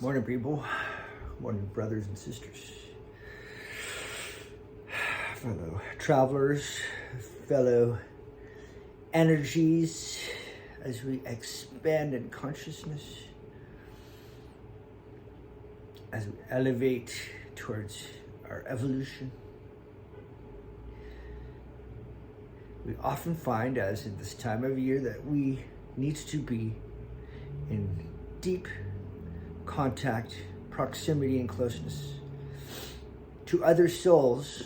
Morning, people. Morning, brothers and sisters. Fellow travelers, fellow energies, as we expand in consciousness, as we elevate towards our evolution. We often find, as in this time of year, that we need to be in deep contact, proximity, and closeness to other souls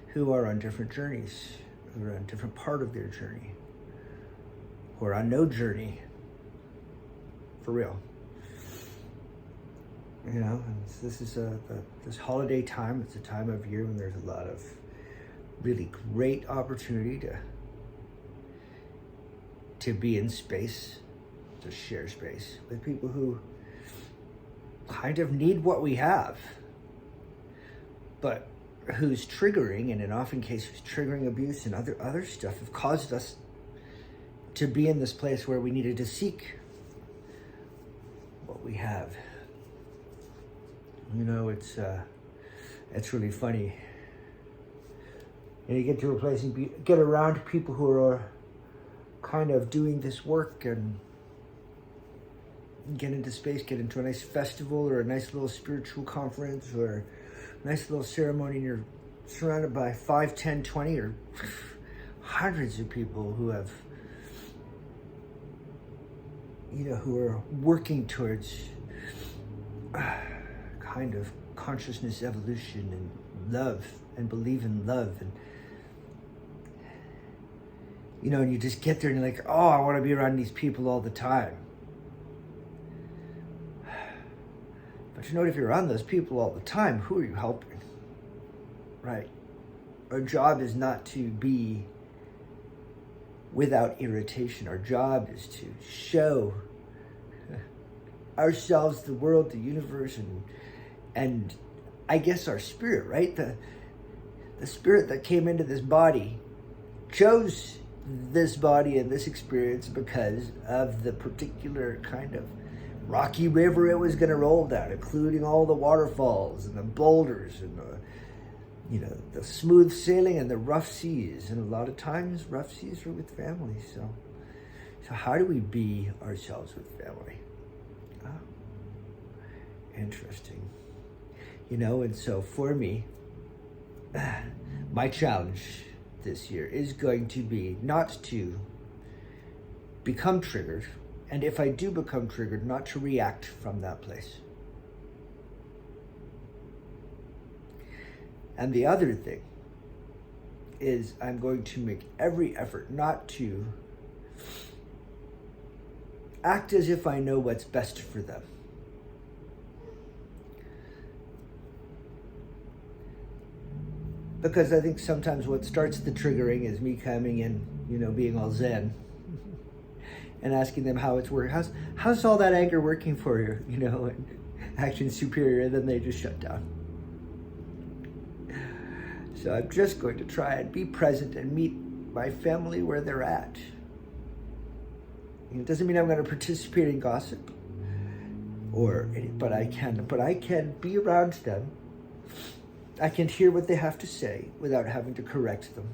who are on different journeys, who are on a different part of their journey, who are on no journey, for real. You know, this is this holiday time. It's a time of year when there's a lot of really great opportunity to be in space, to share space with people who kind of need what we have, but whose triggering, and in often cases triggering abuse and other stuff, have caused us to be in this place where we needed to seek what we have. You know, it's really funny. And you get to a place and get around people who are kind of doing this work and get into space, get into a nice festival or a nice little spiritual conference or a nice little ceremony, and you're surrounded by 5, 10, 20 or hundreds of people who have, you know, who are working towards kind of consciousness evolution and love and believe in love. And you know, and you just get there and you're like, oh, I want to be around these people all the time. But you know what, if you're around those people all the time, who are you helping? Right? Our job is not to be without irritation. Our job is to show ourselves, the world, the universe, and I guess our spirit, right? The spirit that came into this body chose this body and this experience because of the particular kind of rocky river it was going to roll down, including all the waterfalls and the boulders and the smooth sailing and the rough seas. And a lot of times rough seas are with family. So how do we be ourselves with family? Interesting. You know, and so for me, my challenge this year is going to be not to become triggered, and if I do become triggered, not to react from that place. And the other thing is I'm going to make every effort not to act as if I know what's best for them. Because I think sometimes what starts the triggering is me coming in, you know, being all zen and asking them how it's working. How's all that anger working for you? You know, and acting superior, and then they just shut down. So I'm just going to try and be present and meet my family where they're at. It doesn't mean I'm going to participate in gossip, but I can be around them. I can hear what they have to say without having to correct them.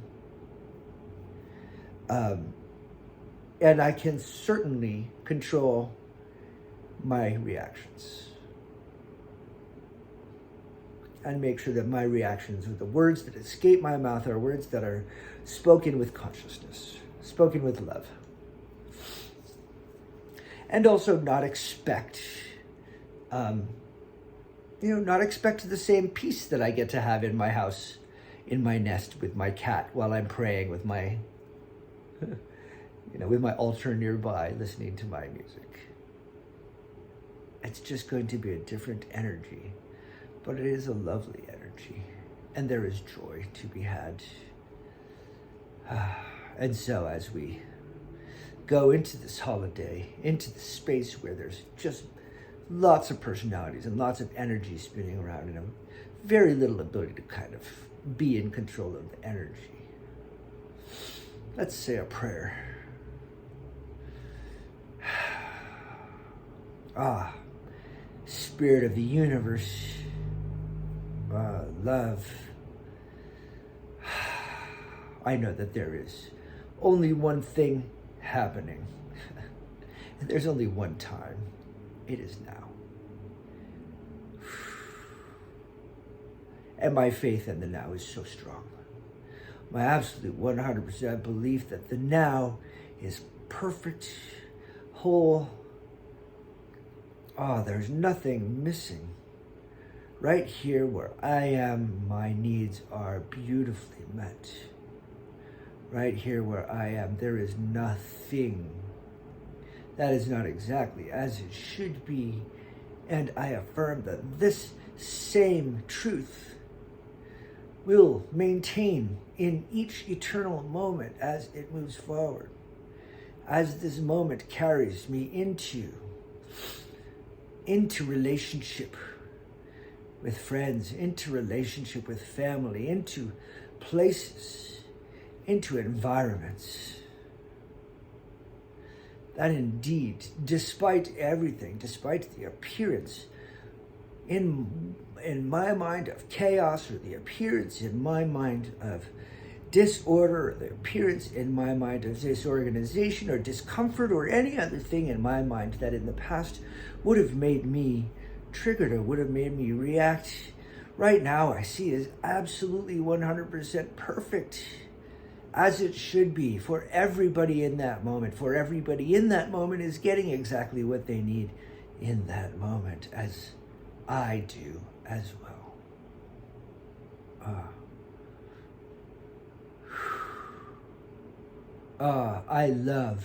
And I can certainly control my reactions. And make sure that my reactions, or the words that escape my mouth, are words that are spoken with consciousness, spoken with love. And also not expect the same peace that I get to have in my house, in my nest with my cat while I'm praying with my, with my altar nearby, listening to my music. It's just going to be a different energy, but it is a lovely energy, and there is joy to be had. And so as we go into this holiday, into the space where there's just lots of personalities and lots of energy spinning around, and a very little ability to kind of be in control of the energy. Let's say a prayer. spirit of the universe, love. I know that there is only one thing happening. And there's only one time. It is now. And my faith in the now is so strong. My absolute 100% belief that the now is perfect, whole. There's nothing missing. Right here where I am, my needs are beautifully met. Right here where I am, there is nothing that is not exactly as it should be. And I affirm that this same truth will maintain in each eternal moment as it moves forward. As this moment carries me into relationship with friends, into relationship with family, into places, into environments. That indeed, despite everything, despite the appearance in my mind of chaos, or the appearance in my mind of disorder, or the appearance in my mind of disorganization or discomfort, or any other thing in my mind that in the past would have made me triggered or would have made me react, right now I see as absolutely 100% perfect, as it should be for everybody in that moment. For everybody in that moment is getting exactly what they need in that moment, as I do as well. I love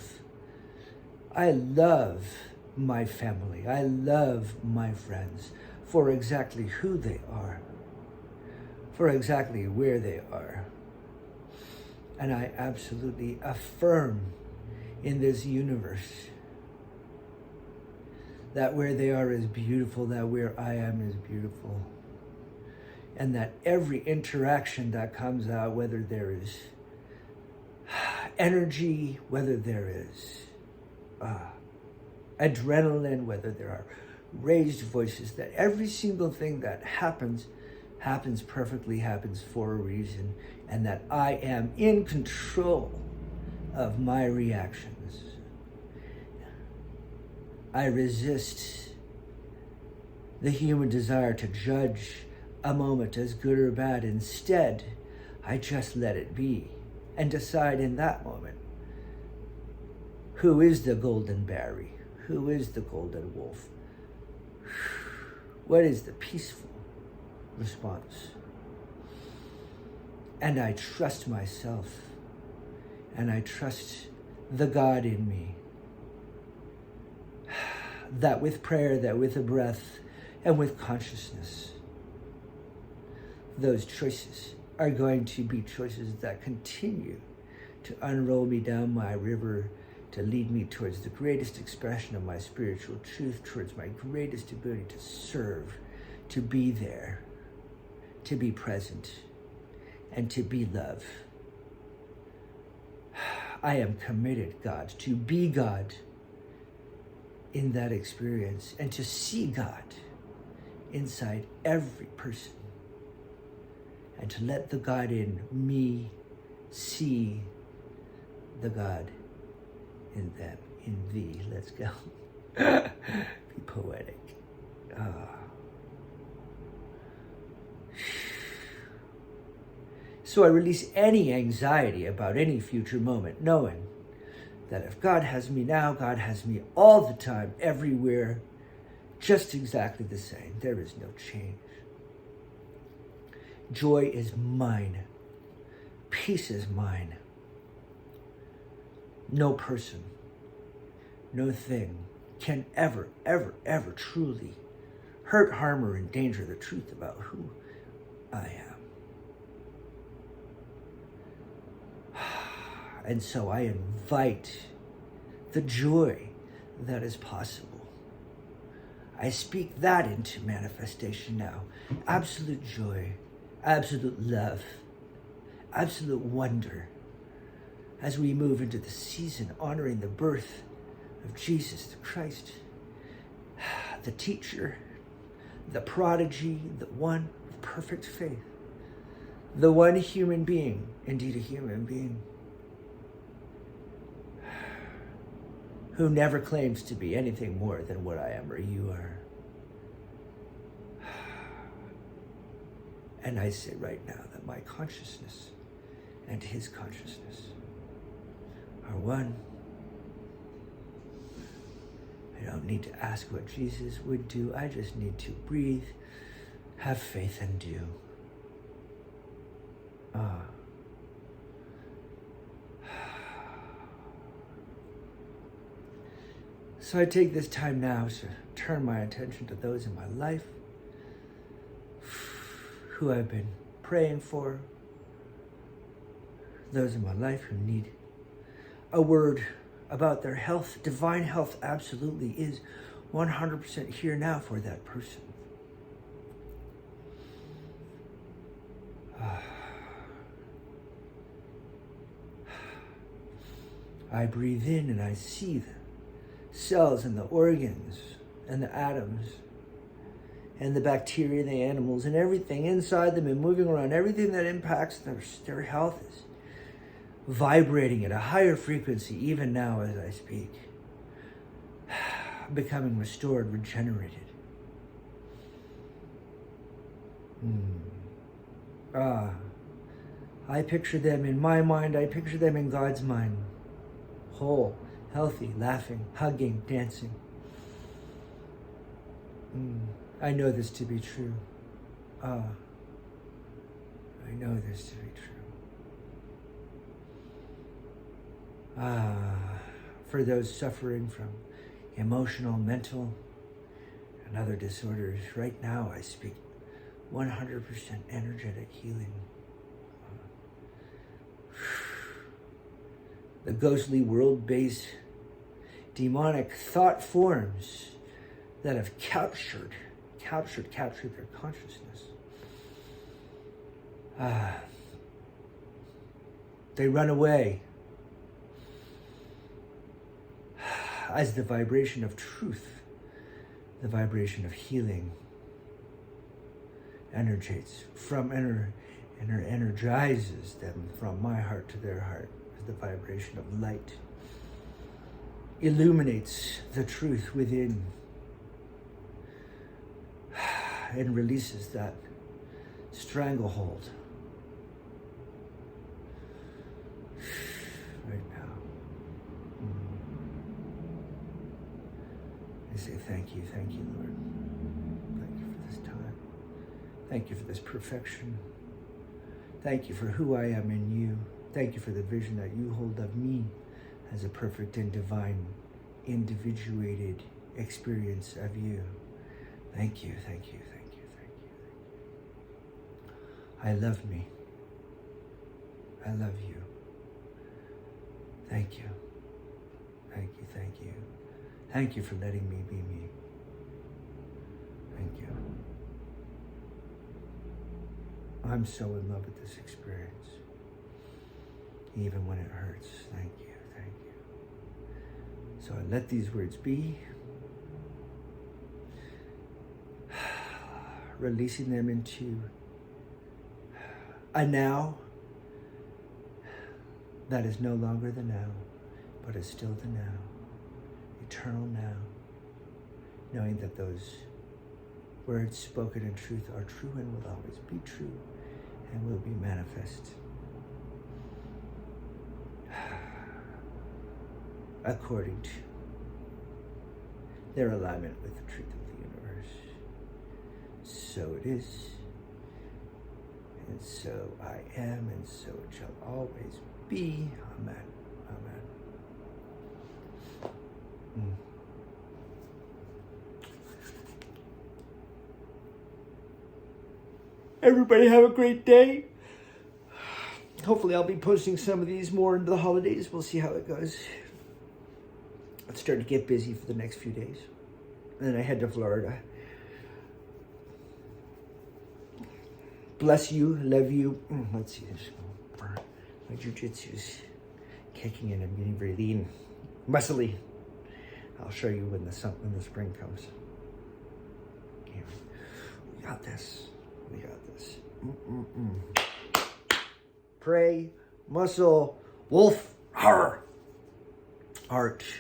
my family. I love my friends for exactly who they are, for exactly where they are. And I absolutely affirm in this universe that where they are is beautiful, that where I am is beautiful. And that every interaction that comes out, whether there is energy, whether there is adrenaline, whether there are raised voices, that every single thing that happens perfectly, happens for a reason, and that I am in control of my reactions. I resist the human desire to judge a moment as good or bad. Instead, I just let it be and decide in that moment who is the golden berry, who is the golden wolf, what is the peaceful response. And I trust myself, and I trust the God in me, that with prayer, that with a breath, and with consciousness, those choices are going to be choices that continue to unroll me down my river, to lead me towards the greatest expression of my spiritual truth, towards my greatest ability to serve, to be there, to be present, and to be love. I am committed, God, to be God in that experience, and to see God inside every person, and to let the God in me see the God in them, in thee. Let's go. Be poetic. So I release any anxiety about any future moment, knowing that if God has me now, God has me all the time, everywhere, just exactly the same. There is no change. Joy is mine. Peace is mine. No person, no thing can ever, ever, ever truly hurt, harm, or endanger the truth about who I am. And so I invite the joy that is possible. I speak that into manifestation now. Absolute joy, absolute love, absolute wonder, as we move into the season honoring the birth of Jesus the Christ, the teacher, the prodigy, the one of perfect faith, the one human being, indeed a human being, who never claims to be anything more than what I am or you are. And I say right now that my consciousness and his consciousness are one. I don't need to ask what Jesus would do. I just need to breathe, have faith, and do. So I take this time now to turn my attention to those in my life who I've been praying for, those in my life who need a word about their health. Divine health absolutely is 100% here now for that person. I breathe in and I see the cells and the organs and the atoms and the bacteria and the animals and everything inside them and moving around. Everything that impacts their health is vibrating at a higher frequency even now as I speak, becoming restored, regenerated. I picture them in my mind, I picture them in God's mind. Whole, healthy, laughing, hugging, dancing. I know this to be true. I know this to be true. For those suffering from emotional, mental, and other disorders, right now I speak 100% energetic healing. The ghostly world-based demonic thought forms that have captured their consciousness. They run away as the vibration of truth, the vibration of healing energizes them from my heart to their heart. The vibration of light illuminates the truth within and releases that stranglehold right now. I say thank you, Lord. Thank you for this time. Thank you for this perfection. Thank you for who I am in you. Thank you for the vision that you hold of me as a perfect and divine, individuated experience of you. Thank you, thank you, thank you, thank you, thank you. I love me. I love you. Thank you. Thank you, thank you. Thank you for letting me be me. Thank you. I'm so in love with this experience. Even when it hurts. Thank you, thank you. So I let these words be, releasing them into a now that is no longer the now, but is still the now, eternal now, knowing that those words spoken in truth are true and will always be true and will be manifest according to their alignment with the truth of the universe. So it is, and so I am, and so it shall always be. Amen. Amen. Everybody have a great day. Hopefully I'll be posting some of these more into the holidays. We'll see how it goes. It's starting to get busy for the next few days. And then I head to Florida. Bless you, love you. Let's see this. My jiu-jitsu's kicking in. I'm getting very lean, muscly. I'll show you when the spring comes. got this. We got this. Prey, muscle, wolf, arch.